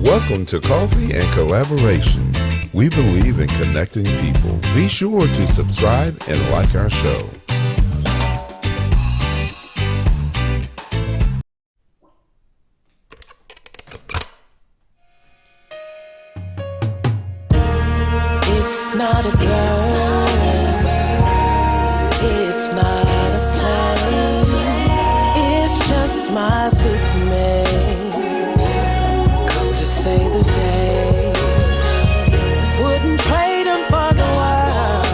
Welcome to Coffee and Collaboration. We believe in connecting people. Be sure to subscribe and like our show. It's not a girl, it's not a plane, it's just my Superman, come to save the day. Wouldn't trade him for the world,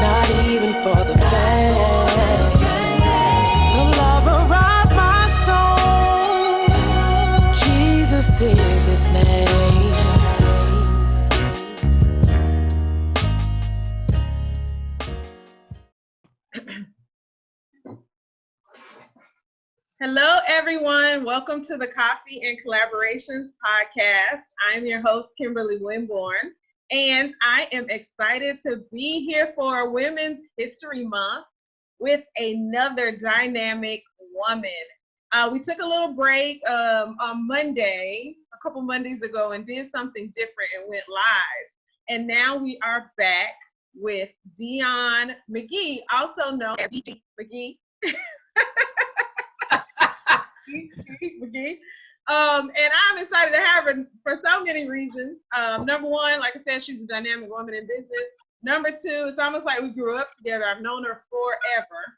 not even for the fame. The lover of my soul, Jesus is his name. Hello, everyone. Welcome to the Coffee and Collaborations podcast. I'm your host, Kimberly Winborn, and I am excited to be here for Women's History Month with another dynamic woman. We took a little break on Monday, a couple Mondays ago, and did something different and went live. And now we are back with Dionne McGee, also known as McGee. McGee. And I'm excited to have her for so many reasons. Number one, like I said, she's a dynamic woman in business. Number two, it's almost like we grew up together. I've known her forever.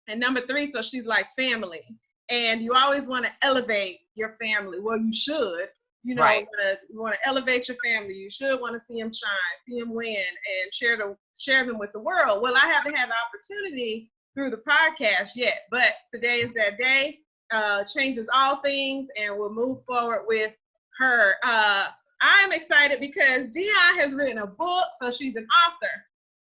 And number three, so she's like family. And you always want to elevate your family. Well, you should. You know, right. You want to elevate your family. You should want to see them shine, see them win, and share them with the world. Well, I haven't had the opportunity through the podcast yet, but today is that day. Changes all things, and we'll move forward with her. I'm excited because Dionne has written a book, so she's an author.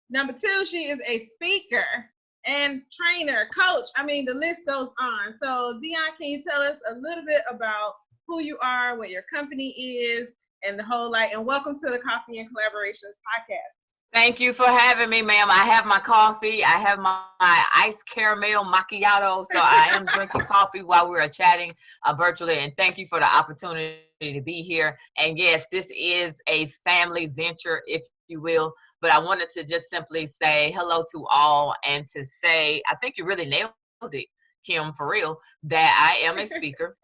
Number two, she is a speaker and trainer, coach. I mean, the list goes on. So Dionne, can you tell us a little bit about who you are, what your company is, and the whole and welcome to the Coffee and Collaborations podcast. Thank you for having me, ma'am. I have my coffee. I have my iced caramel macchiato. So I am drinking coffee while we are chatting virtually. And thank you for the opportunity to be here. And yes, this is a family venture, if you will. But I wanted to just simply say hello to all and to say, I think you really nailed it, Kim, for real, that I am a speaker.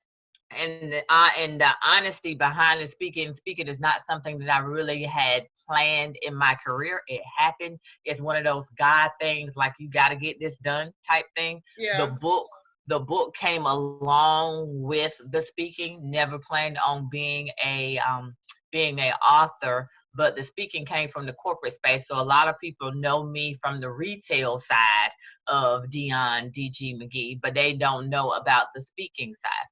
And the honesty behind the speaking is not something that I really had planned in my career. It happened. It's one of those God things, like you got to get this done type thing. Yeah. The book came along with the speaking. Never planned on being an author, but the speaking came from the corporate space. So a lot of people know me from the retail side of Dionne DG McGee, but they don't know about the speaking side.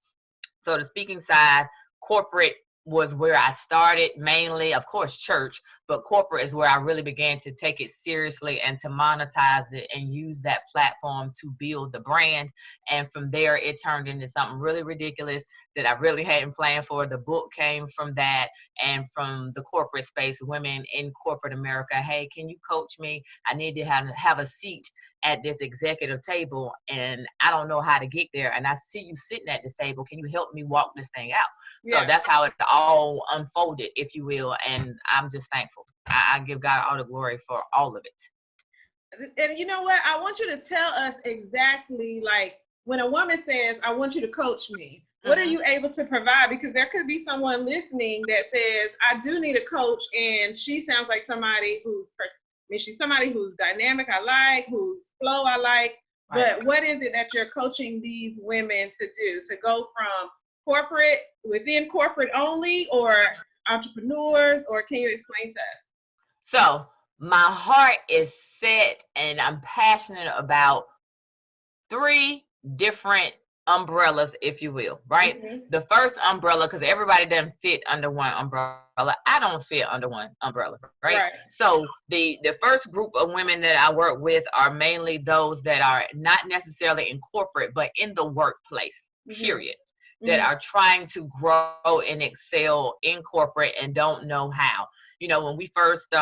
So the speaking side, corporate was where I started, mainly, of course, church, but corporate is where I really began to take it seriously and to monetize it and use that platform to build the brand. And from there, it turned into something really ridiculous that I really hadn't planned for. The book came from that, and from the corporate space, women in corporate America. Hey, can you coach me? I need to have a seat at this executive table, and I don't know how to get there. And I see you sitting at this table. Can you help me walk this thing out? Yeah. So that's how it all unfolded, if you will. And I'm just thankful. I give God all the glory for all of it. And you know what? I want you to tell us exactly, like, when a woman says, I want you to coach me, what are you able to provide? Because there could be someone listening that says, I do need a coach, and she sounds like somebody she's somebody who's dynamic, I like, whose flow I like, right. But what is it that you're coaching these women to do, to go from corporate, within corporate only, or entrepreneurs, or can you explain to us? So my heart is set, and I'm passionate about 3 different umbrellas, if you will, right? Mm-hmm. The first umbrella, because everybody doesn't fit under one umbrella. I don't fit under one umbrella, right? So the first group of women that I work with are mainly those that are not necessarily in corporate, but in the workplace, period, that are trying to grow and excel in corporate and don't know how. You know, when we first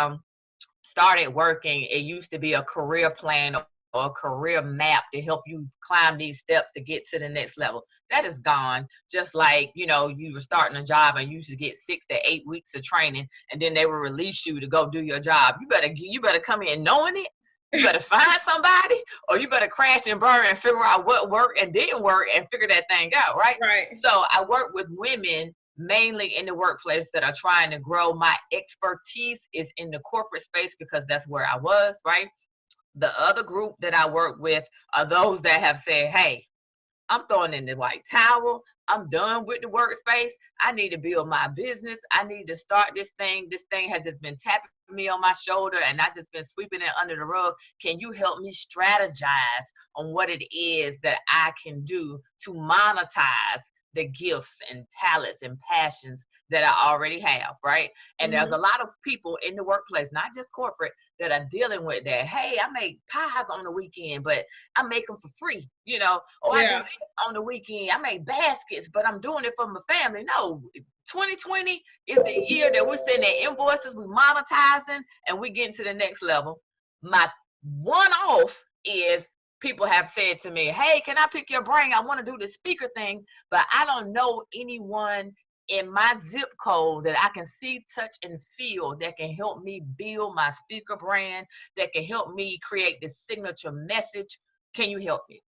started working, it used to be a career plan a career map to help you climb these steps to get to the next level. That is gone. Just like, you were starting a job and you used to get 6 to 8 weeks of training, and then they will release you to go do your job. You better come in knowing it. You better find somebody, or you better crash and burn and figure out what worked and didn't work and figure that thing out, right? Right. So I work with women mainly in the workplace that are trying to grow. My expertise is in the corporate space because that's where I was, right? The other group that I work with are those that have said, hey, I'm throwing in the white towel. I'm done with the workspace. I need to build my business. I need to start this thing. This thing has just been tapping me on my shoulder and I just been sweeping it under the rug. Can you help me strategize on what it is that I can do to monetize the gifts and talents and passions that I already have, right? And there's a lot of people in the workplace, not just corporate, that are dealing with that. Hey, I make pies on the weekend, but I make them for free, or I do this on the weekend. I make baskets, but I'm doing it for my family. No, 2020 is the year that we're sending invoices, we monetizing, and we getting to the next level. My one-off is people have said to me, hey, can I pick your brain? I want to do the speaker thing, but I don't know anyone in my zip code that I can see, touch, and feel that can help me build my speaker brand, that can help me create the signature message. Can you help me?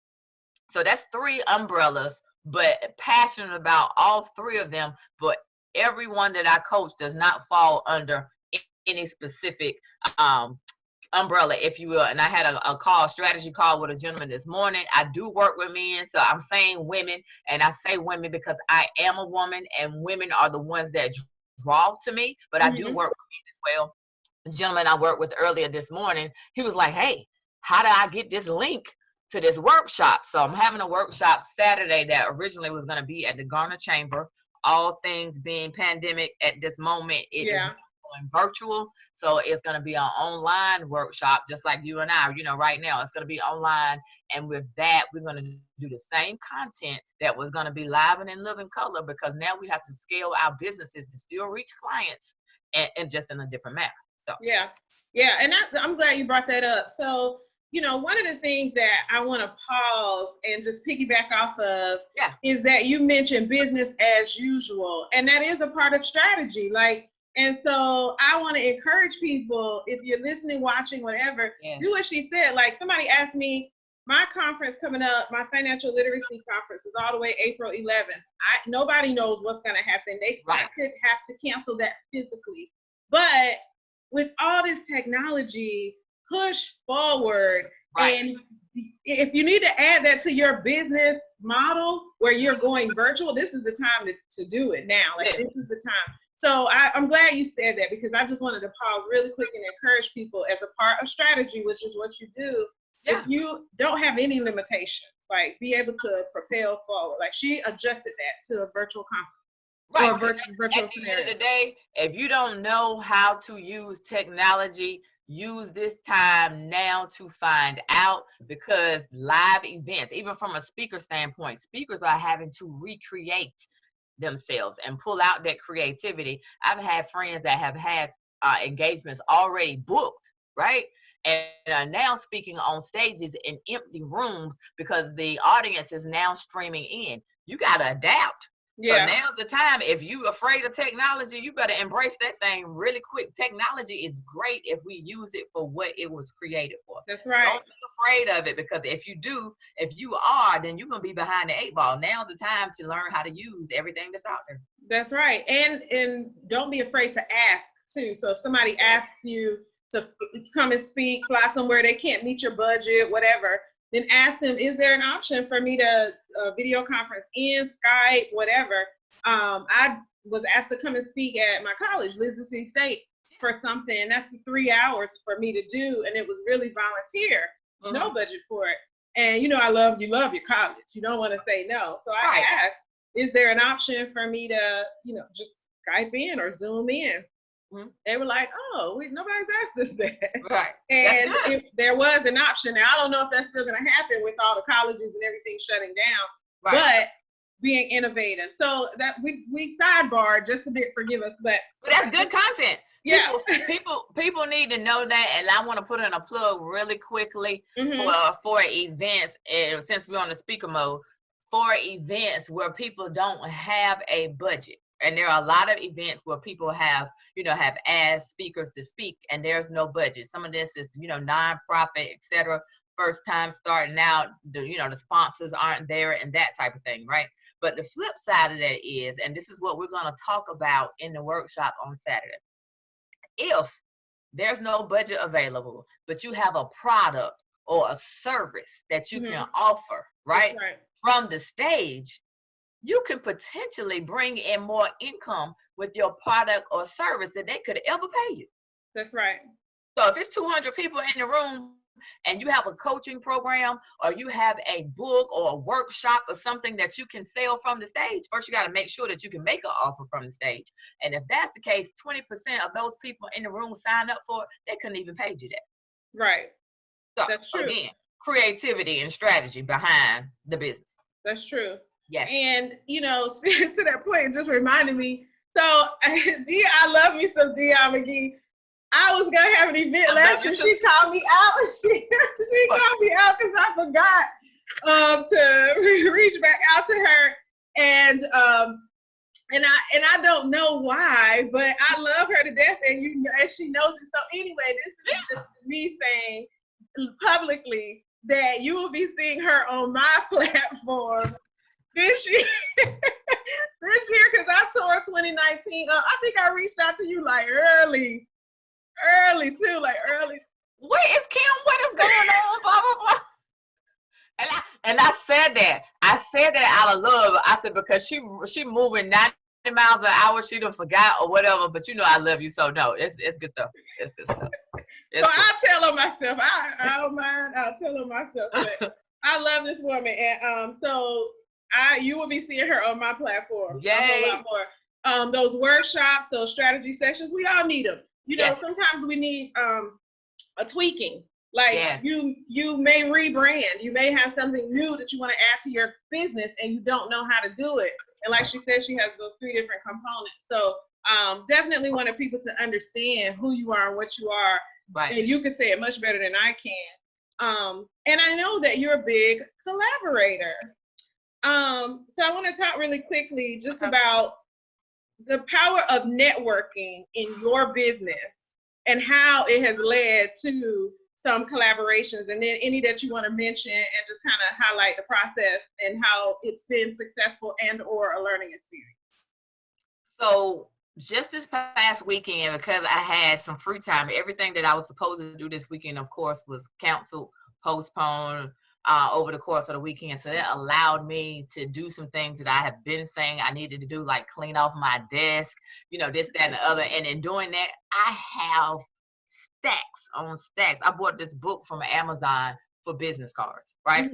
So that's 3 umbrellas, but passionate about all 3 of them, but everyone that I coach does not fall under any specific umbrella, if you will. And I had a strategy call with a gentleman this morning. I do work with men, so I'm saying women, and I say women because I am a woman, and women are the ones that draw to me, but I do work with men as well. The gentleman I worked with earlier this morning, he was like, hey, how do I get this link to this workshop? So I'm having a workshop Saturday that originally was going to be at the Garner Chamber. All things being pandemic at this moment, it is going virtual. So it's going to be an online workshop, just like you and I, right now. It's going to be online. And with that, we're going to do the same content that was going to be live and in living color, because now we have to scale our businesses to still reach clients and just in a different manner. So yeah. And I'm glad you brought that up. So, one of the things that I want to pause and just piggyback off of is that you mentioned business as usual. And that is a part of strategy. And so I want to encourage people, if you're listening, watching, whatever, do what she said. Like, somebody asked me, my conference coming up, my financial literacy conference, is all the way April 11th. Nobody knows what's going to happen. I could have to cancel that physically. But with all this technology, push forward. And if you need to add that to your business model where you're going virtual, this is the time to do it now. This is the time. So I'm glad you said that, because I just wanted to pause really quick and encourage people as a part of strategy, which is what you do. If you don't have any limitations, be able to propel forward. She adjusted that to a virtual conference. Or virtual at the end of the day, if you don't know how to use technology, use this time now to find out, because live events, even from a speaker standpoint, speakers are having to recreate themselves and pull out that creativity. I've had friends that have had engagements already booked, right? And are now speaking on stages in empty rooms because the audience is now streaming in. You got to adapt. So now's the time. If you afraid of technology, you better embrace that thing really quick. Technology is great if we use it for what it was created for. That's right. Don't be afraid of it, because if you are, then you're going to be behind the 8 ball. Now's the time to learn how to use everything that's out there. That's right. And don't be afraid to ask too. So if somebody asks you to come and speak, fly somewhere, they can't meet your budget, whatever, then ask them, is there an option for me to video conference in, Skype, whatever? I was asked to come and speak at my college, Elizabeth State, for something. That's 3 hours for me to do. And it was really volunteer, no budget for it. And, you love your college. You don't want to say no. So I asked, is there an option for me to, just Skype in or Zoom in? They were like, oh, nobody's asked us that. Right. And if there was an option, now I don't know if that's still going to happen with all the colleges and everything shutting down, but being innovative. So that we sidebarred just a bit, forgive us, but that's good content. Yeah. People need to know that, and I want to put in a plug really quickly for events. And since we're on the speaker mode, for events where people don't have a budget. And there are a lot of events where people have asked speakers to speak, and there's no budget. Some of this is, nonprofit, etc. First time starting out, the sponsors aren't there and that type of thing, right? But the flip side of that is, and this is what we're going to talk about in the workshop on Saturday. If there's no budget available, but you have a product or a service that you can offer, right, from the stage, you can potentially bring in more income with your product or service than they could ever pay you. That's right. So if it's 200 people in the room and you have a coaching program or you have a book or a workshop or something that you can sell from the stage, first you got to make sure that you can make an offer from the stage. And if that's the case, 20% of those people in the room sign up for it, they couldn't even pay you that. Right. So that's true. Again, creativity and strategy behind the business. That's true. Yes. And, speaking to that point, it just reminded me. So, I love me some Dionne McGee. I was going to have an event last year. She called me out. She called me out because I forgot to reach back out to her. And I don't know why, but I love her to death, and she knows it. So anyway, this is just me saying publicly that you will be seeing her on my platform this year, because I tour 2019. I think I reached out to you like early too, like early. Where is Kim? What is going on? Blah blah blah. And I said that. Out of love. I said because she moving 90 miles an hour. She done forgot or whatever. But I love you, so no, it's good stuff. It's good stuff. I'll tell her myself. I don't mind. I'll tell her myself. But I love this woman, and you will be seeing her on my platform. Yay. A whole lot more. Those workshops, those strategy sessions, we all need them. Sometimes we need a tweaking. Like you may rebrand. You may have something new that you want to add to your business and you don't know how to do it. And like she said, she has those 3 different components. So definitely wanted people to understand who you are and what you are. Right. And you can say it much better than I can. And I know that you're a big collaborator. So I want to talk really quickly just about the power of networking in your business and how it has led to some collaborations, and then any that you want to mention and just kind of highlight the process and how it's been successful and or a learning experience. So just this past weekend, because I had some free time, everything that I was supposed to do this weekend, of course, was canceled, postponed over the course of the weekend. So that allowed me to do some things that I have been saying I needed to do, like clean off my desk, this, that, and the other. And in doing that, I have stacks on stacks. I bought this book from Amazon for business cards, right?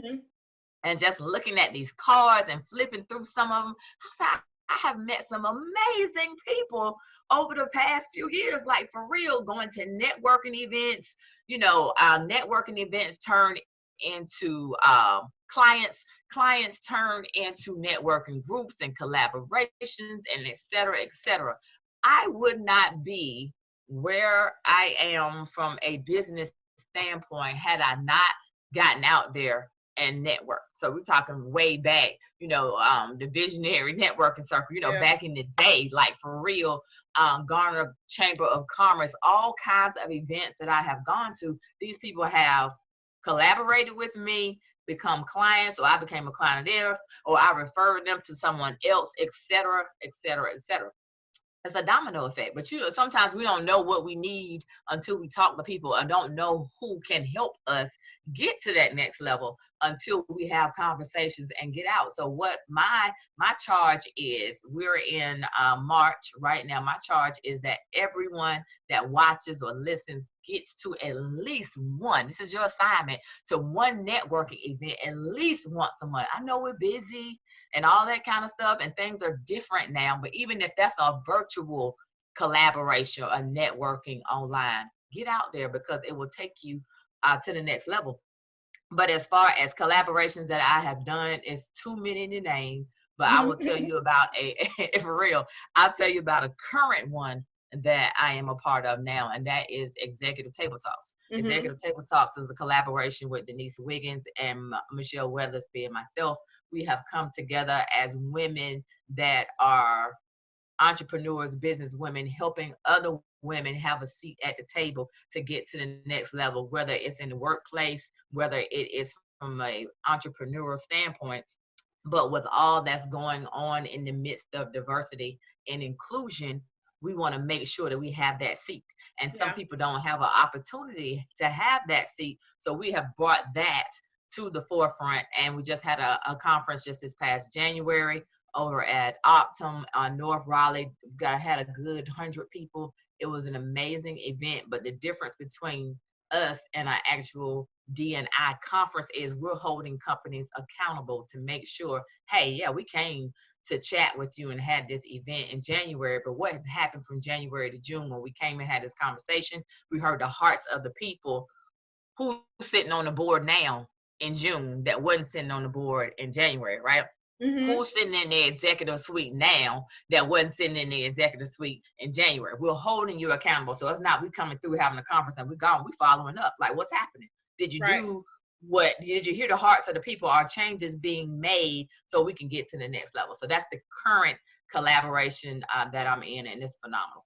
And just looking at these cards and flipping through some of them, I said, I have met some amazing people over the past few years, like for real, going to networking events. Networking events turn into clients turn into networking groups and collaborations and et cetera, et cetera. I would not be where I am from a business standpoint had I not gotten out there and network. So we're talking way back, the visionary networking circle, back in the day, like for real, Garner Chamber of Commerce, all kinds of events that I have gone to. These people have collaborated with me, become clients, or I became a client of theirs, or I referred them to someone else, et cetera, et cetera, et cetera. It's a domino effect, but sometimes we don't know what we need until we talk to people, and don't know who can help us get to that next level until we have conversations and get out. So what my charge is, we're in March right now. My charge is that everyone that watches or listens gets to at least one. This is your assignment, to one networking event at least once a month. I know we're busy and all that kind of stuff, and things are different now, but even if that's a virtual collaboration or networking online, get out there, because it will take you to the next level. But as far as collaborations that I have done, it's too many to name, but I will tell you about for real, I'll tell you about a current one that I am a part of now, and that is Executive Table Talks. Mm-hmm. Executive Table Talks is a collaboration with Denise Wiggins and Michelle Weathersby and myself. We have come together as women that are entrepreneurs, business women, helping other women have a seat at the table to get to the next level, whether it's in the workplace, whether it is from a entrepreneurial standpoint. But with all that's going on in the midst of diversity and inclusion, we want to make sure that we have that seat. And some people don't have an opportunity to have that seat. So we have brought that to the forefront. And we just had a conference just this past January over at Optum on North Raleigh. Had a good 100 people. It was an amazing event. But the difference between us and our actual D&I conference is we're holding companies accountable to make sure, hey, yeah, we came to chat with you and had this event in January, but what has happened from January to June when we came and had this conversation? We heard the hearts of the people who's sitting on the board now in June that wasn't sitting on the board in January, right? Mm-hmm. Who's sitting in the executive suite now that wasn't sitting in the executive suite in January? We're holding you accountable. So it's not we coming through having a conference and we're gone. We're following up. Like, what's happening? Did you do what? Did you hear the hearts of the people? Are changes being made so we can get to the next level? So that's the current collaboration that I'm in, and it's phenomenal.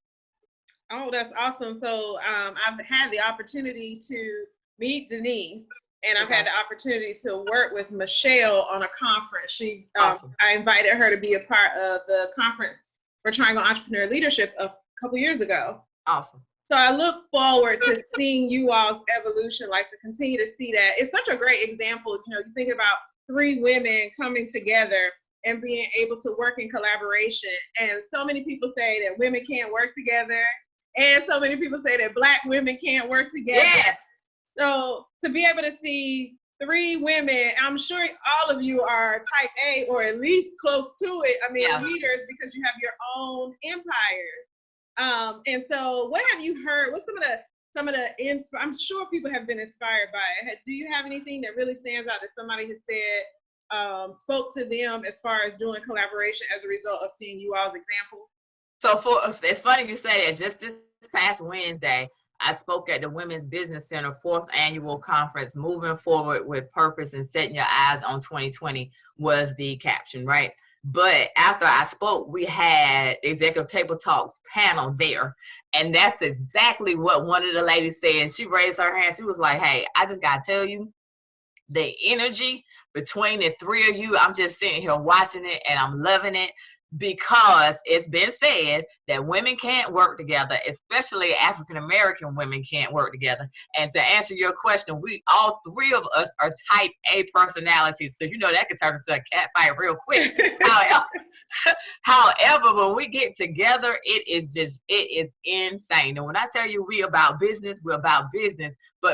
Oh, that's awesome. So I've had the opportunity to meet Denise. And I've had the opportunity to work with Michelle on a conference. She, awesome. I invited her to be a part of the conference for Triangle Entrepreneur Leadership a couple years ago. Awesome. So I look forward to seeing you all's evolution, like to continue to see that. It's such a great example. You know, you think about 3 women coming together and being able to work in collaboration. And so many people say that women can't work together. And so many people say that Black women can't work together. Yes. So to be able to see 3 women, I'm sure all of you are type A or at least close to it. I mean, leaders, because you have your own empires. And so what have you heard? What's some of the I'm sure people have been inspired by it. Do you have anything that really stands out that somebody has said spoke to them as far as doing collaboration as a result of seeing you all's example? So it's funny you say that. Just this past Wednesday, I spoke at the Women's Business Center 4th annual conference, Moving Forward with Purpose and Setting Your Eyes on 2020 was the caption, right? But after I spoke, we had Executive Table Talks panel there. And that's exactly what one of the ladies said. She raised her hand. She was like, hey, I just got to tell you, the energy between the 3 of you, I'm just sitting here watching it and I'm loving it. Because it's been said that women can't work together, especially African-American women can't work together. And to answer your question, we all 3 of us are type A personalities. So you know that could turn into a cat fight real quick. However, when we get together, it is insane. And when I tell you we're about business. But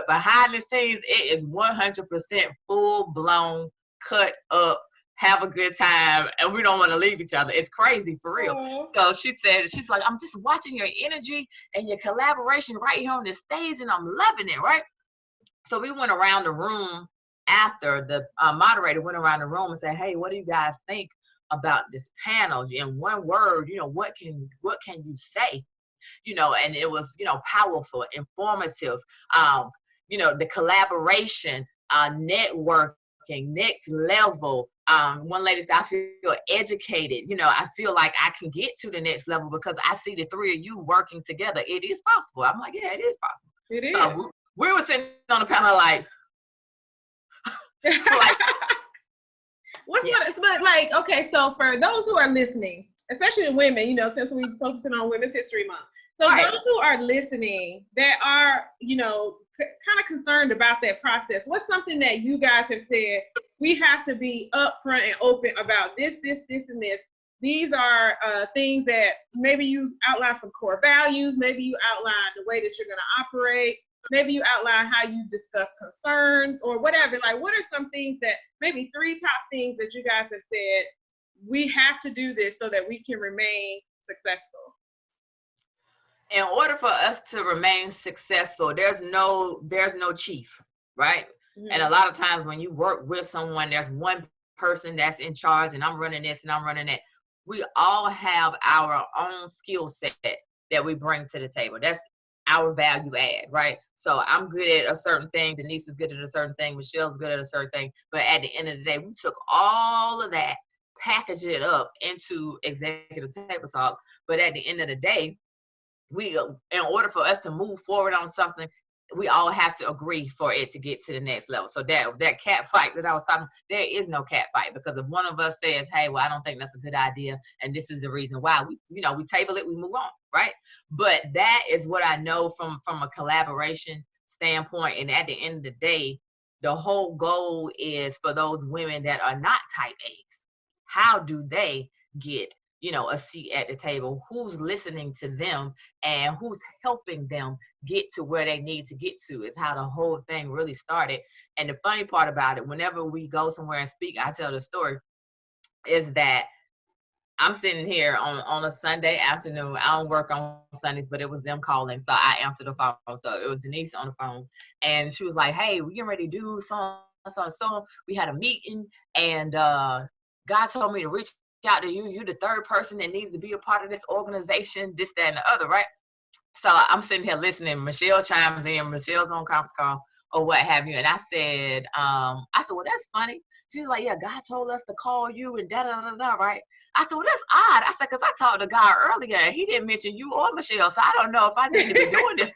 behind the scenes, it is 100% full-blown, cut up, have a good time, and we don't want to leave each other. It's crazy, for real. Aww. So she's like, I'm just watching your energy and your collaboration right here on this stage, and I'm loving it, right? So we went around the room after the moderator went around the room and said, hey, what do you guys think about this panel? In one word, what can you say? And it was, powerful, informative, the collaboration, networking, next level. One lady said, I feel educated. I feel like I can get to the next level because I see the 3 of you working together. It is possible. I'm like, yeah, it is possible. It is. So we were sitting on the panel like, okay, so for those who are listening, especially the women, since we're focusing on Women's History Month. So those who are listening that are, kind of concerned about that process, what's something that you guys have said, we have to be upfront and open about this, and this. These are things that maybe you outline some core values, maybe you outline the way that you're going to operate, maybe you outline how you discuss concerns or whatever. Like, what are some things that, maybe 3 top things that you guys have said, we have to do this so that we can remain successful? In order for us to remain successful, there's no chief, right? Mm-hmm. And a lot of times when you work with someone, there's one person that's in charge and I'm running this and I'm running that. We all have our own skill set that we bring to the table. That's our value add, right? So I'm good at a certain thing. Denise is good at a certain thing. Michelle's good at a certain thing. But at the end of the day, we took all of that, packaged it up into executive table talk. But at the end of the day, we, in order for us to move forward on something, we all have to agree for it to get to the next level. So that cat fight that I was talking, there is no cat fight, because if one of us says, hey, well, I don't think that's a good idea, and this is the reason why, we table it, we move on, right? But that is what I know from a collaboration standpoint. And at the end of the day, the whole goal is for those women that are not type A's. How do they get a seat at the table? Who's listening to them and who's helping them get to where they need to get to, is how the whole thing really started. And the funny part about it, whenever we go somewhere and speak, I tell the story, is that I'm sitting here on a Sunday afternoon. I don't work on Sundays, but it was them calling, so I answered the phone. So it was Denise on the phone, and she was like, hey, we getting ready to do so. We had a meeting, and God told me to reach out to you. You're the third person that needs to be a part of this organization, this, that, and the other, right? So I'm sitting here listening. Michelle chimes in. Michelle's on conference call or what have you. And I said, well, that's funny. She's like, yeah, God told us to call you and da-da-da-da, right? I said, well, that's odd. I said, because I talked to God earlier, and he didn't mention you or Michelle, so I don't know if I need to be doing this.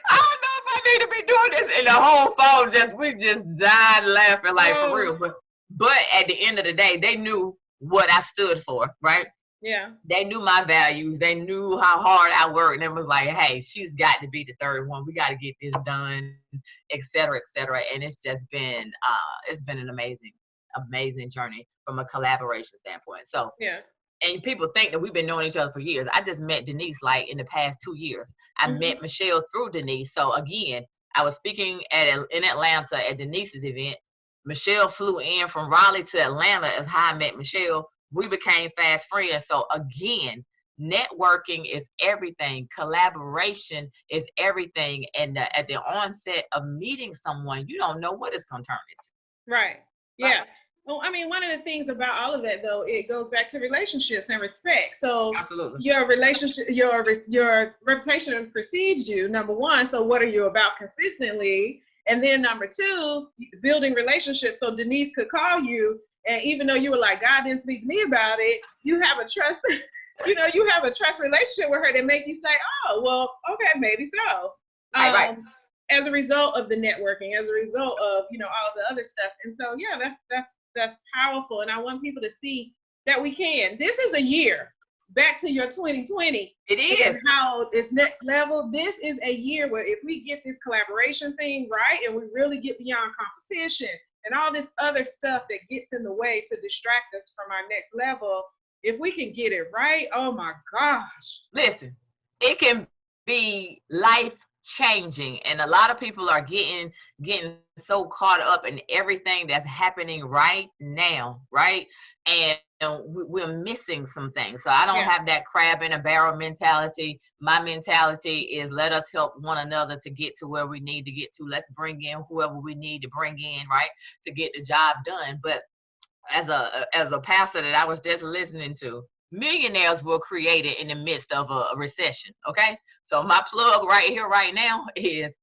I don't know if I need to be doing this. And the whole phone we just died laughing, like, for real. But at the end of the day, they knew what I stood for, right? Yeah. They knew my values. They knew how hard I worked. And it was like, hey, she's got to be the third one. We got to get this done, et cetera, et cetera. And it's just been, an amazing journey from a collaboration standpoint. So, yeah. And people think that we've been knowing each other for years. I just met Denise like in the past 2 years. I met Michelle through Denise. So again, I was speaking in Atlanta at Denise's event. Michelle flew in from Raleigh to Atlanta as how I met Michelle. We became fast friends. So again, networking is everything. Collaboration is everything. And at the onset of meeting someone, you don't know what it's going to turn into. Right. Yeah. Well, I mean, one of the things about all of that, though, it goes back to relationships and respect. So absolutely, your relationship, your reputation precedes you, number one. So what are you about consistently? And then number two, building relationships. So Denise could call you, and even though you were like, God didn't speak to me about it, you have a trust, you have a trust relationship with her that make you say, oh, well, okay, maybe so. Right. As a result of the networking, as a result of, all the other stuff. And so, yeah, that's powerful. And I want people to see that we can. This is a year, back to your 2020. It is. How it's next level. This is a year where if we get this collaboration thing right, and we really get beyond competition and all this other stuff that gets in the way to distract us from our next level, if we can get it right, oh my gosh. Listen, it can be life changing, and a lot of people are getting so caught up in everything that's happening right now, right? And we're missing some things. So I don't have that crab in a barrel mentality. My mentality is, let us help one another to get to where we need to get to. Let's bring in whoever we need to bring in, right, to get the job done. But as a pastor that I was just listening to, millionaires were created in the midst of a recession. Okay, so my plug right here, right now, is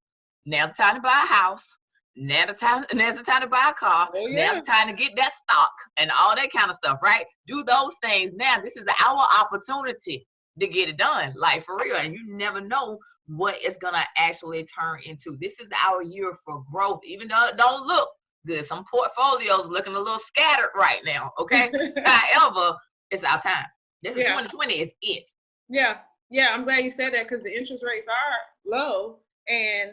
now's the time to buy a house. Now's the time to buy a car. Oh, yeah. Now's the time to get that stock and all that kind of stuff. Right? Do those things now. This is our opportunity to get it done, like for real. And you never know what it's gonna actually turn into. This is our year for growth, even though it don't look good. Some portfolios looking a little scattered right now. Okay, however, it's our time. This is 2020 is it. Yeah. I'm glad you said that, because the interest rates are low, and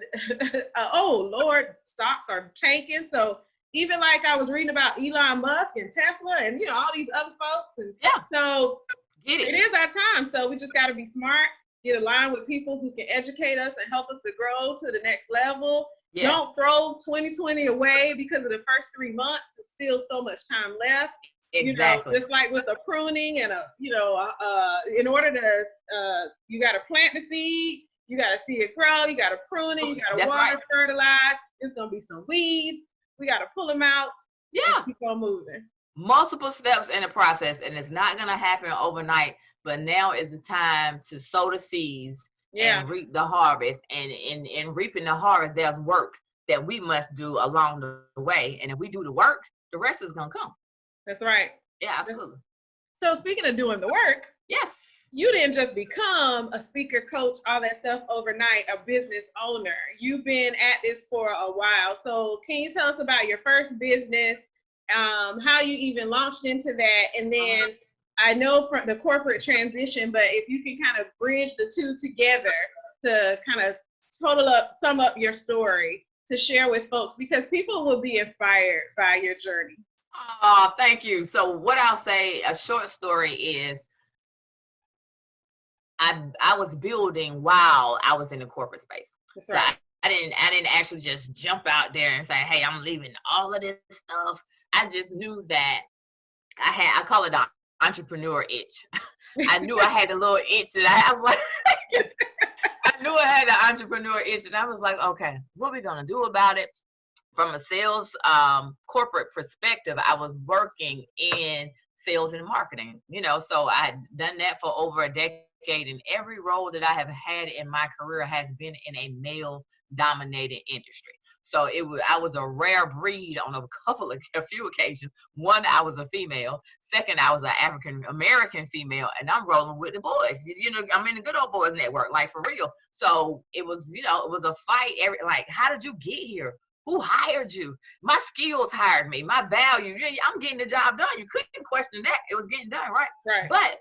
oh Lord, stocks are tanking. So even like I was reading about Elon Musk and Tesla and all these other folks, and so it is our time. So we just got to be smart, get aligned with people who can educate us and help us to grow to the next level. Yeah. Don't throw 2020 away because of the first 3 months. It's still so much time left. Exactly. It's like with a pruning and in order to, you got to plant the seed, you got to see it grow, you got to prune it, you got to water, fertilize. There's going to be some weeds. We got to pull them out. Yeah. Keep on moving. multiple steps in the process, and it's not going to happen overnight, but now is the time to sow the seeds and reap the harvest. And in reaping the harvest, there's work that we must do along the way. And if we do the work, the rest is going to come. That's right. Yeah, absolutely. So speaking of doing the work, yes, you didn't just become a speaker, coach, all that stuff overnight, a business owner. You've been at this for a while. So can you tell us about your first business, how you even launched into that, and then I know from the corporate transition, but if you can kind of bridge the two together to kind of sum up your story to share with folks, because people will be inspired by your journey. Oh, thank you. So what I'll say, a short story is, I was building while I was in the corporate space. That's So right. I didn't actually just jump out there and say, hey, I'm leaving all of this stuff. I just knew that I call it the entrepreneur itch. I knew I had a little itch that I was like, I knew I had the entrepreneur itch, and I was like, okay, what are we gonna do about it? From a sales corporate perspective, I was working in sales and marketing, so I had done that for over a decade, and every role that I have had in my career has been in a male dominated industry. So I was a rare breed on a few occasions. One, I was a female. Second, I was an African American female, and I'm rolling with the boys. I'm in the good old boys network, like for real. So it was a fight. How did you get here? Who hired you? My skills hired me. My value. I'm getting the job done. You couldn't question that. It was getting done, right? Right. But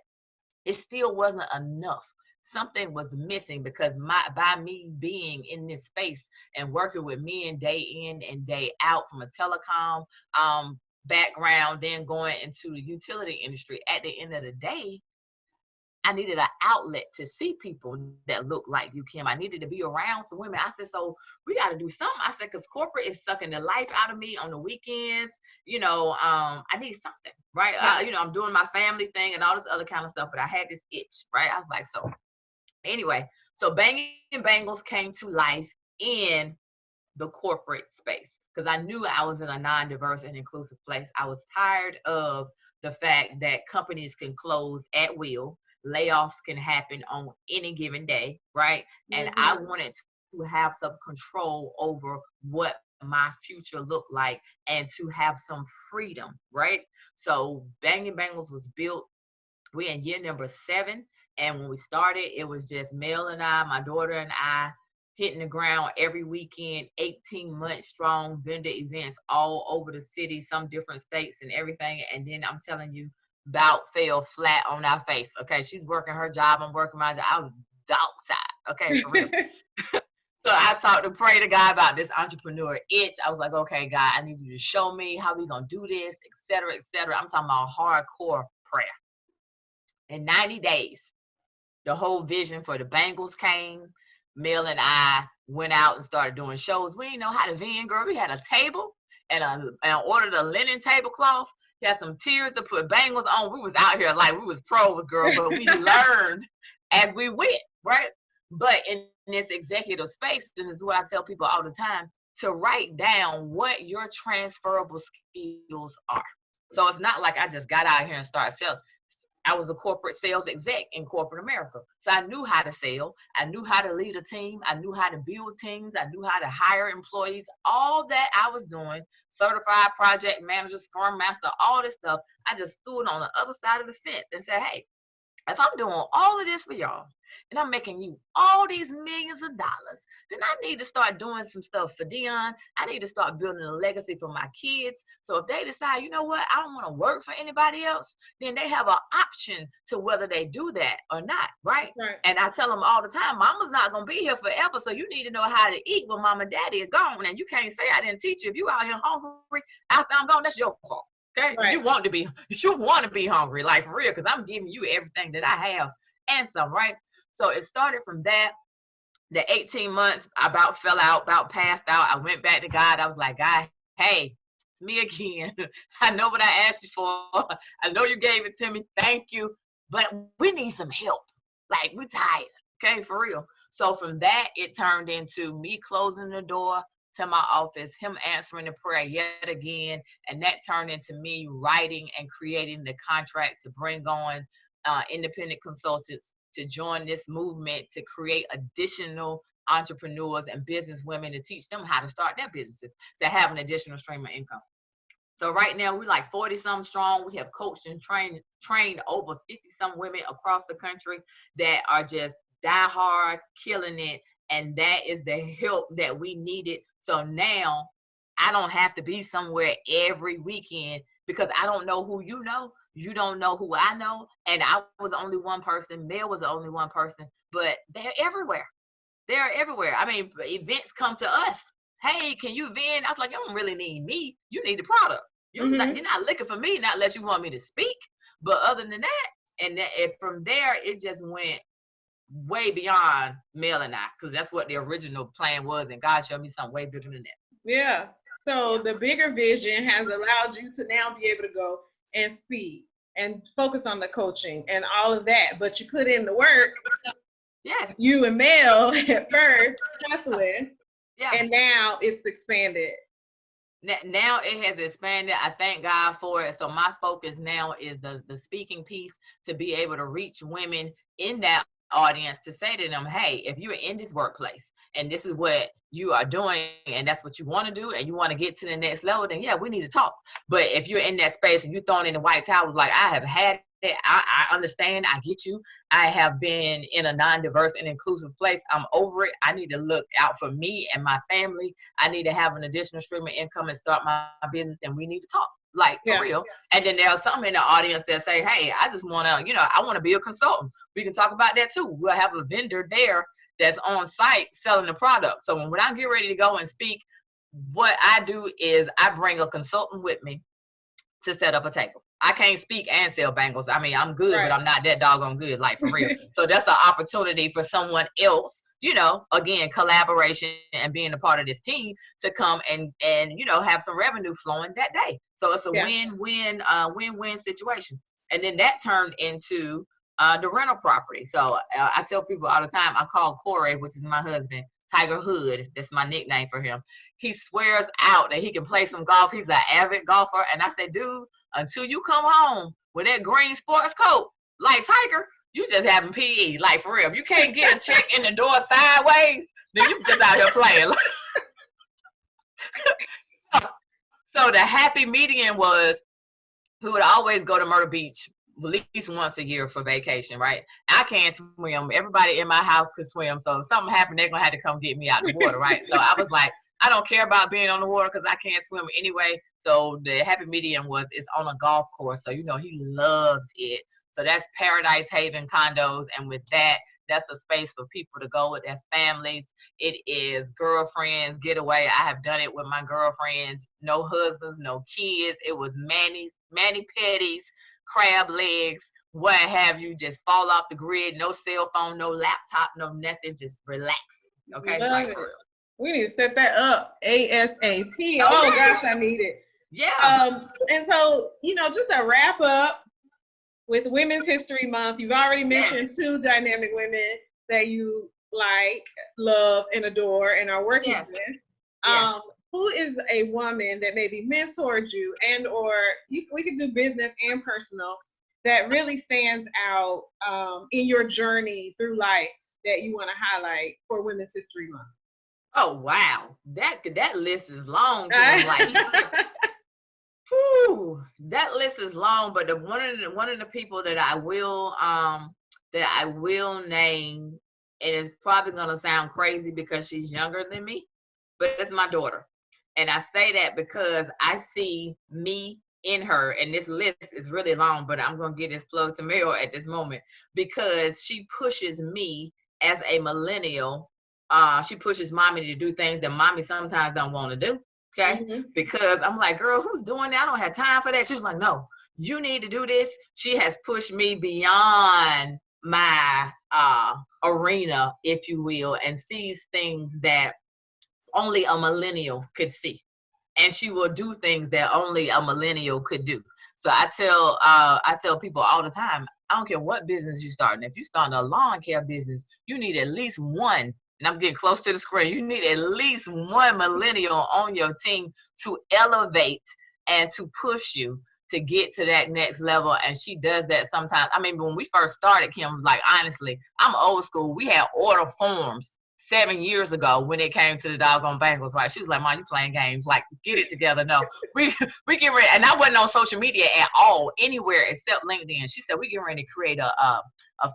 it still wasn't enough. Something was missing, because by me being in this space and working with men day in and day out from a telecom background, then going into the utility industry, at the end of the day, I needed an outlet to see people that look like you, Kim. I needed to be around some women. I said, so we got to do something. I said, because corporate is sucking the life out of me on the weekends. I need something, right? I'm doing my family thing and all this other kind of stuff, but I had this itch, right? I was like, so anyway, so Banging Bangles came to life in the corporate space, because I knew I was in a non-diverse and inclusive place. I was tired of the fact that companies can close at will. Layoffs can happen on any given day, right? And I wanted to have some control over what my future looked like and to have some freedom, right? So Banging Bangles was built. We're in year number 7. And when we started, it was just Mel and I, my daughter and I, hitting the ground every weekend, 18 months strong, vendor events all over the city, some different states and everything. And then I'm telling you, about fell flat on our face. Okay, she's working her job, I'm working my job. I was dog tired. Okay, for real. So I pray to God about this entrepreneur itch. I was like, okay, God, I need you to show me how we gonna do this, et cetera, et cetera. I'm talking about hardcore prayer. In 90 days, the whole vision for the Bangles came. Mel and I went out and started doing shows. We didn't know how to vend, girl. We had a table and ordered a linen tablecloth. We had some tiers to put bangles on. We was out here like we was pros, girl, but we learned as we went, right? But in this executive space, and this is what I tell people all the time, to write down what your transferable skills are. So it's not like I just got out here and started selling. I was a corporate sales exec in corporate America. So I knew how to sell. I knew how to lead a team. I knew how to build teams. I knew how to hire employees. All that I was doing, certified project manager, scrum master, all this stuff, I just stood on the other side of the fence and said, hey, if I'm doing all of this for y'all and I'm making you all these millions of dollars, then I need to start doing some stuff for Dionne. I need to start building a legacy for my kids. So if they decide, you know what, I don't want to work for anybody else, then they have an option to whether they do that or not, right? And I tell them all the time, mama's not going to be here forever, so you need to know how to eat when mama and daddy is gone. And you can't say I didn't teach you. If you out here hungry after I'm gone, that's your fault. Okay, you want to be hungry, like for real, because I'm giving you everything that I have and some, right? So it started from that. The 18 months, I about fell out, about passed out. I went back to God. I was like, God, hey, it's me again. I know what I asked you for. I know you gave it to me. Thank you. But we need some help. Like, we're tired. Okay, for real. So from that, it turned into me closing the door, to my office, him answering the prayer yet again, and that turned into me writing and creating the contract to bring on independent consultants to join this movement to create additional entrepreneurs and business women to teach them how to start their businesses, to have an additional stream of income. So right now we're like 40 some strong. We have coached and trained over 50 some women across the country that are just die hard, killing it. And that is the help that we needed. So now I don't have to be somewhere every weekend because I don't know who you know. You don't know who I know. And I was only one person. Mel was the only one person, but they're everywhere. They're everywhere. I mean, events come to us. Hey, can you vend? I was like, you don't really need me. You need the product. You're not looking for me, not unless you want me to speak. But other than that, and from there, it just went way beyond Mel and I, because that's what the original plan was. And God showed me something way bigger than that. Yeah. So the bigger vision has allowed you to now be able to go and speak and focus on the coaching and all of that. But you put in the work. Yes. You and Mel at first hustling. Yeah. And now it's expanded. Now it has expanded. I thank God for it. So my focus now is the speaking piece, to be able to reach women in that audience, to say to them, hey, if you're in this workplace and this is what you are doing and that's what you want to do and you want to get to the next level, then yeah, we need to talk. But if you're in that space and you're thrown in the white towels, like I have had it, I understand, I get you. I have been in a non-diverse and inclusive place. I'm over it. I need to look out for me and my family. I need to have an additional stream of income and start my business, and we need to talk. Like, for real. And then there's some in the audience that say, hey, I just want to, I want to be a consultant. We can talk about that too. We'll have a vendor there that's on site selling the product. So when I get ready to go and speak, what I do is I bring a consultant with me to set up a table. I can't speak and sell bangles. I mean, I'm good, but I'm not that doggone good, like, for real. So that's an opportunity for someone else, again, collaboration and being a part of this team to come and have some revenue flowing that day. So it's a win-win situation. And then that turned into the rental property. So I tell people all the time, I call Corey, which is my husband, Tiger Hood. That's my nickname for him. He swears out that he can play some golf. He's an avid golfer. And I say, dude, until you come home with that green sports coat, like Tiger, you just having PE, like, for real. If you can't get a check in the door sideways, then you just out here playing. So the happy median was, we would always go to Myrtle Beach at least once a year for vacation, right? I can't swim. Everybody in my house could swim. So if something happened, they're going to have to come get me out the water, right? So I was like, I don't care about being on the water because I can't swim anyway. So the happy medium it's on a golf course. So, he loves it. So that's Paradise Haven condos. And with that, that's a space for people to go with their families. It is girlfriends getaway. I have done it with my girlfriends. No husbands, no kids. It was mani-pedis, crab legs, what have you. Just fall off the grid. No cell phone, no laptop, no nothing. Just relaxing. Okay. Like, we need to set that up ASAP. Oh gosh, I need it. Yeah. And so, just to wrap up with Women's History Month, you've already mentioned two dynamic women that you like, love, and adore and are working with. Who is a woman that maybe mentored you or we could do business and personal that really stands out in your journey through life that you want to highlight for Women's History Month? Oh, wow. That list is long. Whew, that list is long, but one of the people that I will name, and it's probably gonna sound crazy because she's younger than me, but it's my daughter. And I say that because I see me in her, and this list is really long, but I'm gonna get this plug to Meryl at this moment because she pushes me as a millennial. She pushes mommy to do things that mommy sometimes don't want to do. Okay. Mm-hmm. Because I'm like, girl, who's doing that? I don't have time for that. She was like, no, you need to do this. She has pushed me beyond my arena, if you will, and sees things that only a millennial could see. And she will do things that only a millennial could do. So I tell people all the time, I don't care what business you're starting. If you're starting a lawn care business, you need at least one and I'm getting close to the screen, you need at least one millennial on your team to elevate and to push you to get to that next level. And she does that sometimes. I mean, when we first started, Kim, like, honestly, I'm old school. We had order forms 7 years ago when it came to the doggone bangles. Like, she was like, Mom, you playing games. Like, get it together. No, we get ready. And I wasn't on social media at all, anywhere except LinkedIn. She said, we get ready to create a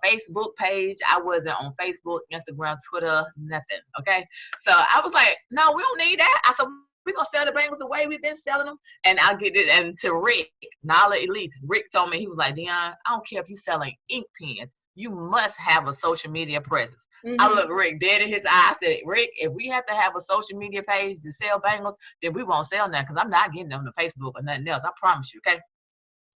Facebook page. I wasn't on Facebook, Instagram, Twitter, nothing. Okay. So I was like, no, we don't need that. I said, we're going to sell the bangles the way we've been selling them. And I'll get it. And to Rick, Nala Elise, Rick told me, he was like, Dionne, I don't care if you're selling ink pens. You must have a social media presence. Mm-hmm. I looked Rick dead in his eye. I said, Rick, if we have to have a social media page to sell bangles, then we won't sell nothing, because I'm not getting them to Facebook or nothing else. I promise you, okay?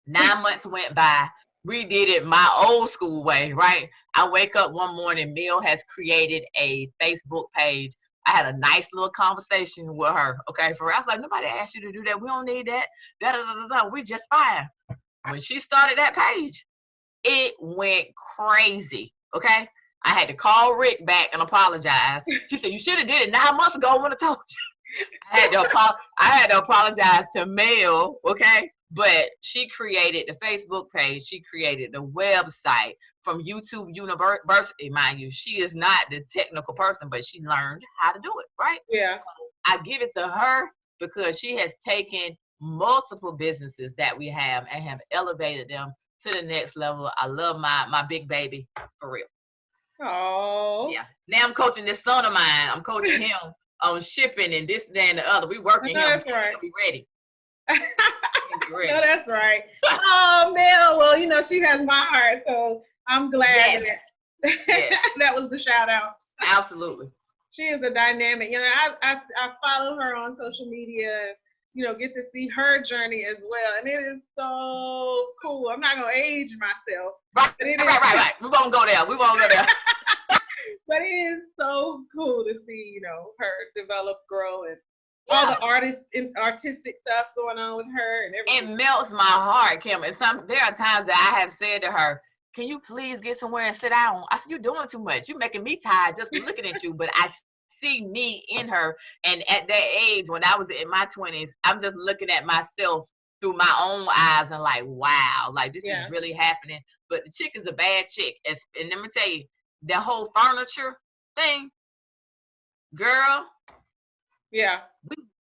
9 months went by. We did it my old school way, right? I wake up one morning, Mill has created a Facebook page. I had a nice little conversation with her, okay? For I was like, nobody asked you to do that. We don't need that. Da-da-da-da-da. We just fine. When she started that page, it went crazy, okay? I had to call Rick back and apologize. He said, you should have did it 9 months ago when I told you. I had to apologize to Mel, okay? But she created the Facebook page. She created the website from YouTube University, mind you. She is not the technical person, but she learned how to do it, right? Yeah. So I give it to her because she has taken multiple businesses that we have and have elevated them to the next level. I love my big baby, for real. Oh. Yeah. Now I'm coaching this son of mine. I'm coaching him on shipping and this, that, and the other. We working him. That's right. He'll be ready. No, that's right. Oh, Mel. Well, you know, she has my heart, so I'm glad that was the shout out. Absolutely. She is a dynamic. You know, I follow her on social media. You know, get to see her journey as well, and it is so cool. I'm not gonna age myself. Right. We won't go there. But it is so cool to see, you know, her develop, grow, and all the artistic stuff going on with her and everything. It melts my heart, Kim. And there are times that I have said to her, can you please get somewhere and sit down? I said, you're doing too much. You're making me tired just looking at you. But I see me in her. And at that age, when I was in my 20s, I'm just looking at myself through my own eyes and like, wow, like this is really happening. But the chick is a bad chick. And let me tell you, the whole furniture thing, girl. Yeah.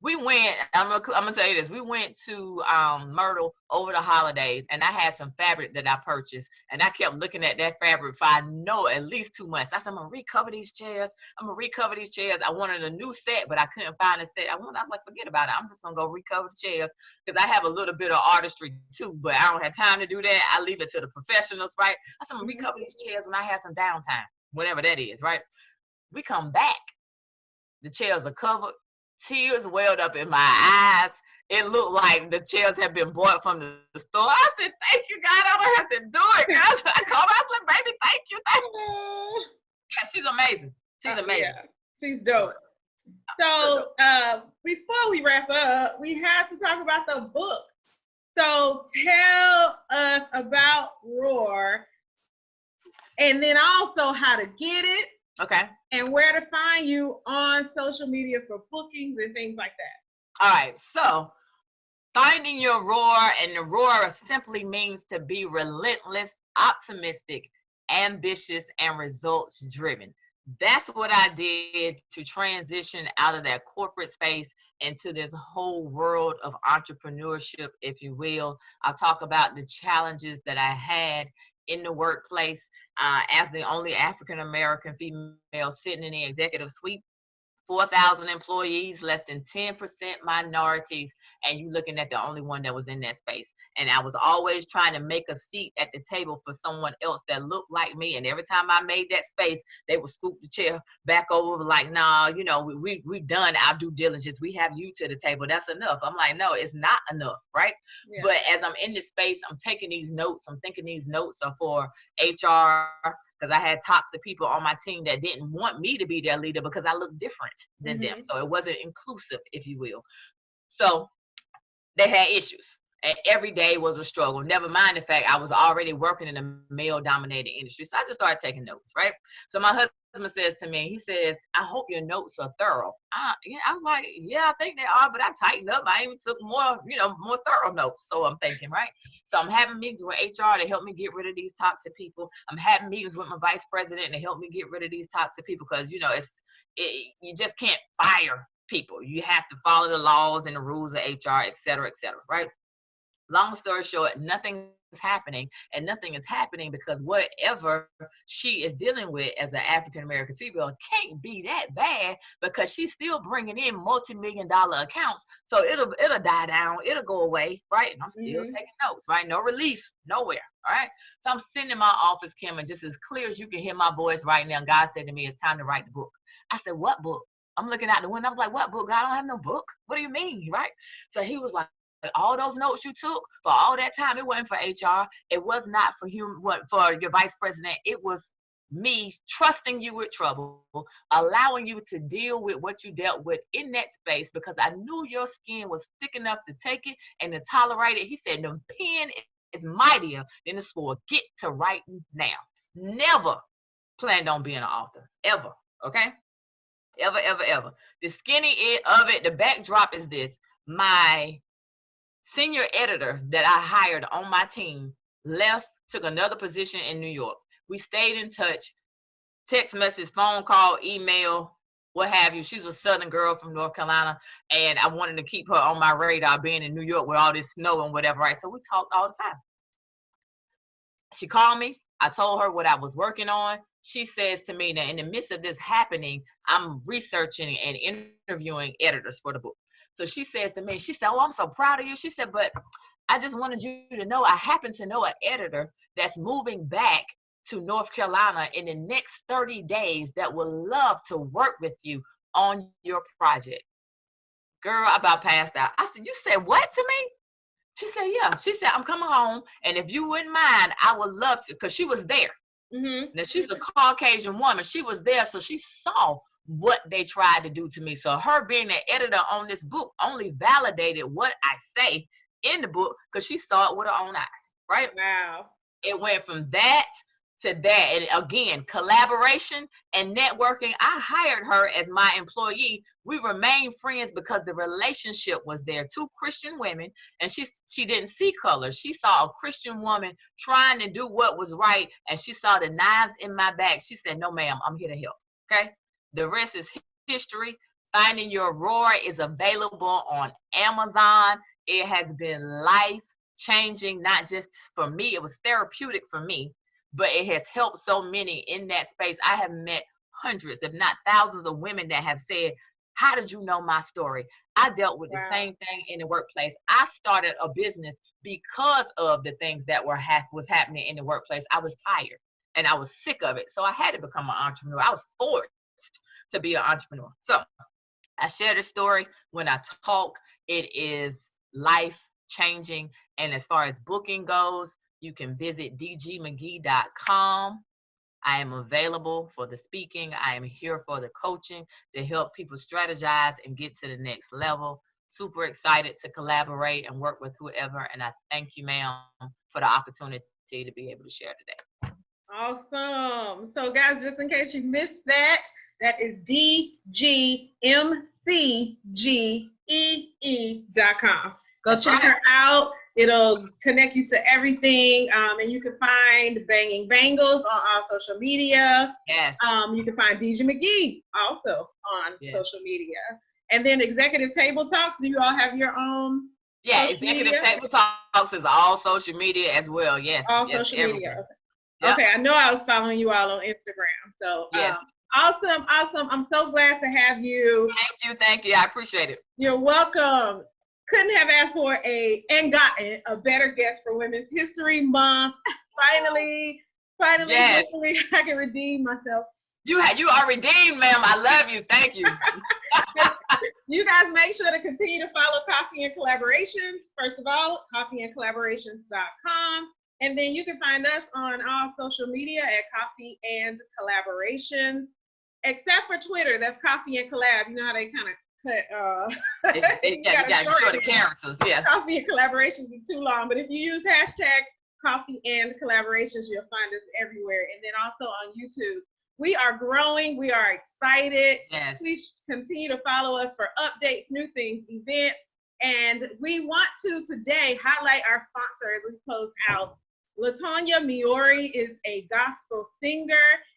We went, I'm gonna tell you this, we went to Myrtle over the holidays, and I had some fabric that I purchased, and I kept looking at that fabric for I know at least 2 months. I said, I'm gonna recover these chairs. I wanted a new set, but I couldn't find a set. I was like, forget about it. I'm just gonna go recover the chairs, because I have a little bit of artistry too, but I don't have time to do that. I leave it to the professionals, right? I said, I'm gonna recover these chairs when I have some downtime, whatever that is, right? We come back, the chairs are covered. Tears welled up in my eyes. It looked like the chairs had been bought from the store. I said, thank you, God. I don't have to do it. God. I called her. I said, baby, thank you. Yeah, she's amazing. She's amazing. Yeah, she's dope. So before we wrap up, we have to talk about the book. So tell us about Roar, and then also how to get it. Okay. And where to find you on social media for bookings and things like that. All right. So finding your roar, and the roar simply means to be relentless, optimistic, ambitious, and results driven. That's what I did to transition out of that corporate space into this whole world of entrepreneurship, if you will. I'll talk about the challenges that I had in the workplace as the only African-American female sitting in the executive suite. 4,000 employees, less than 10% minorities, and you looking at the only one that was in that space. And I was always trying to make a seat at the table for someone else that looked like me. And every time I made that space, they would scoop the chair back over like, nah, you know, we've done our due diligence. We have you to the table. That's enough. I'm like, no, it's not enough, right? Yeah. But as I'm in this space, I'm taking these notes. I'm thinking these notes are for HR, because I had toxic people on my team that didn't want me to be their leader because I looked different than them. So it wasn't inclusive, if you will. So they had issues. And every day was a struggle. Never mind the fact I was already working in a male-dominated industry. So I just started taking notes, right? So my husband says to me, he says, I hope your notes are thorough. I was like, yeah, I think they are, but I tightened up. I even took more thorough notes. So I'm thinking, right? So I'm having meetings with HR to help me get rid of these toxic people. I'm having meetings with my vice president to help me get rid of these toxic people because, you just can't fire people. You have to follow the laws and the rules of HR, et cetera, right? Long story short, nothing is happening, and nothing is happening because whatever she is dealing with as an African-American female can't be that bad because she's still bringing in multi-million-dollar accounts. So it'll die down, it'll go away, right? And I'm still taking notes, right? No relief, nowhere, all right? So I'm sitting in my office, Kim, and just as clear as you can hear my voice right now, God said to me, it's time to write the book. I said, what book? I'm looking out the window. I was like, what book? God, I don't have no book. What do you mean, right? So he was like, all those notes you took for all that time, it wasn't for HR. It was not for for your vice president. It was me trusting you with trouble, allowing you to deal with what you dealt with in that space because I knew your skin was thick enough to take it and to tolerate it. He said, the pen is mightier than the sword. Get to writing now. Never planned on being an author, ever, okay? Ever, ever, ever. The skinny of it, the backdrop is this. My senior editor that I hired on my team left, took another position in New York. We stayed in touch, text message, phone call, email, what have you. She's a Southern girl from North Carolina, and I wanted to keep her on my radar being in New York with all this snow and whatever, right? So we talked all the time. She called me. I told her what I was working on. She says to me, now in the midst of this happening, I'm researching and interviewing editors for the book. So she says to me, she said, oh, I'm so proud of you. She said, but I just wanted you to know, I happen to know an editor that's moving back to North Carolina in the next 30 days that would love to work with you on your project. Girl, I about passed out. I said, you said what to me? She said, yeah. She said, I'm coming home, and if you wouldn't mind, I would love to, because she was there. Now, she's a Caucasian woman. She was there, so she saw what they tried to do to me. So her being the editor on this book only validated what I say in the book because she saw it with her own eyes, right? Wow. It went from that to that. And again, collaboration and networking. I hired her as my employee. We remained friends because the relationship was there. Two Christian women, and she didn't see color. She saw a Christian woman trying to do what was right, and she saw the knives in my back. She said, no, ma'am, I'm here to help, okay? The rest is history. Finding Your Roar is available on Amazon. It has been life-changing, not just for me. It was therapeutic for me, but it has helped so many in that space. I have met hundreds, if not thousands of women that have said, how did you know my story? I dealt with the same thing in the workplace. I started a business because of the things that was happening in the workplace. I was tired and I was sick of it. So I had to become an entrepreneur. I was forced to be an entrepreneur. So I share the story when I talk. It is life-changing. And as far as booking goes, you can visit dgmcgee.com. I am available for the speaking. I am here for the coaching to help people strategize and get to the next level. Super excited to collaborate and work with whoever. And I thank you, ma'am, for the opportunity to be able to share today. Awesome. So guys, just in case you missed that, that is dgmcgee.com. Go check her out. It'll connect you to everything. And you can find Banging Bangles on all social media. Yes. You can find DJ McGee also on social media. And then Executive Table Talks, do you all have your own? Yeah, Executive Table Talks is all social media as well. Yes. All social media. Okay. Yep. Okay, I know I was following you all on Instagram. So awesome. I'm so glad to have you. Thank you. I appreciate it. You're welcome. Couldn't have asked for and gotten a better guest for Women's History Month. Finally, yes. Hopefully I can redeem myself. You are redeemed, ma'am. I love you. Thank you. You guys make sure to continue to follow Coffee and Collaborations. First of all, coffeeandcollaborations.com. And then you can find us on all social media at Coffee and Collaborations, except for Twitter. That's Coffee and Collab. You know how they kind of You gotta show the characters, yes. Coffee and Collaborations is too long, but if you use hashtag Coffee and Collaborations, you'll find us everywhere. And then also on YouTube. We are growing. We are excited. Yes. Please continue to follow us for updates, new things, events. And we want to today highlight our sponsor as we close out. LaTonya Miori is a gospel singer,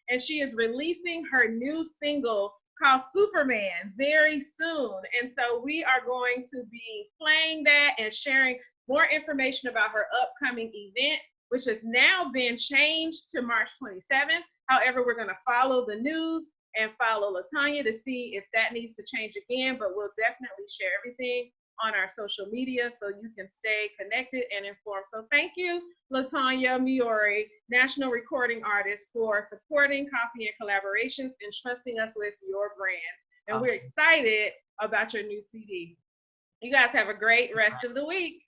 and she is releasing her new single called Superman very soon. And so we are going to be playing that and sharing more information about her upcoming event, which has now been changed to March 27th. However, we're going to follow the news and follow LaTonya to see if that needs to change again, but we'll definitely share everything on our social media so you can stay connected and informed. So thank you, LaTonya Miori, national recording artist, for supporting Coffee and Collaborations and trusting us with your brand. And we're excited about your new CD. You guys have a great rest of the week.